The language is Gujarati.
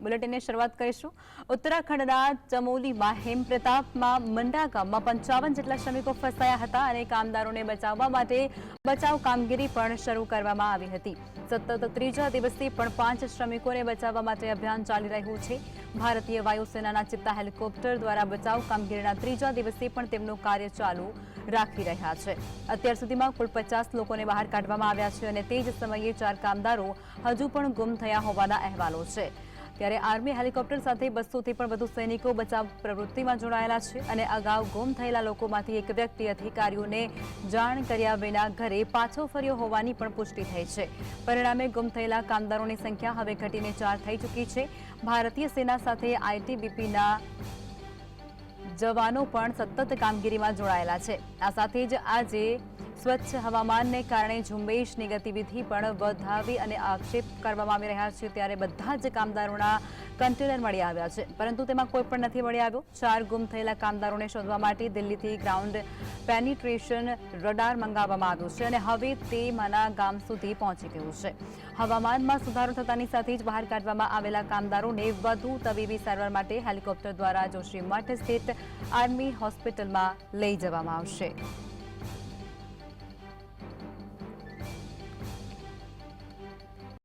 બુલેટિનની શરૂઆત કરીશું ઉત્તરાખંડના ચમોલીમાં હેમપ્રતાપમાં મંડા ગામમાં 55 જેટલા શ્રમિકો ફસાયા હતા અને કામદારોને બચાવવા માટે બચાવ કામગીરી પણ શરૂ કરવામાં આવી હતી। સતત ત્રીજા દિવસથી પણ 5 શ્રમિકોને બચાવવા માટે અભિયાન ચાલી રહ્યું છે। ભારતીય વાયુસેનાના ચિત્તા હેલિકોપ્ટર દ્વારા બચાવ કામગીરીના ત્રીજા દિવસે પણ તેમનું કાર્ય ચાલુ રાખી રહ્યા છે। અત્યાર સુધીમાં કુલ 50 લોકોને બહાર કાઢવામાં આવ્યા છે અને તે જ સમયે 4 કામદારો હજુ પણ ગુમ થયા હોવાના અહેવાલો છે। ત્યારે આર્મી હેલિકોપ્ટર સાથે 200થી પણ વધુ સૈનિકો બચાવ પ્રવૃત્તિમાં જોડાયેલા છે અને અગાઉ ગુમ થયેલા લોકોમાંથી એક વ્યક્તિ અધિકારીઓને જાણ કર્યા વિના ઘરે પાછો ફર્યો હોવાની પણ પુષ્ટિ થઈ છે। પરિણામે ગુમ થયેલા કામદારોની સંખ્યા હવે ઘટીને 4 થઈ ચૂકી છે। ભારતીય સેના સાથે આઈટીબીપીના જવાનો પણ સતત કામગીરીમાં જોડાયેલા છે। આ સાથે જ આજે સ્વચ્છ હવામાનને કારણે ઝુંબેશની ગતિવિધિ પણ વધાવી અને આક્ષેપ કરવામાં આવી રહ્યા છે। ત્યારે બધા જ કામદારોના કન્ટેનર મળી આવ્યા છે, પરંતુ તેમાં કોઈ પણ નથી મળી આવ્યો। 4 ગુમ થયેલા કામદારોને શોધવા માટે દિલ્હીથી ગ્રાઉન્ડ પેનિટ્રેશન રડાર મંગાવવામાં આવ્યું છે અને હવે તે માના ગામ સુધી પહોંચી ગયું છે। હવામાનમાં સુધારો થતાની સાથે જ બહાર કાઢવામાં આવેલા કામદારોને વધુ તબીબી સારવાર માટે હેલિકોપ્ટર દ્વારા જોશીમઠ સ્થિત આર્મી હોસ્પિટલમાં લઈ જવામાં આવશે।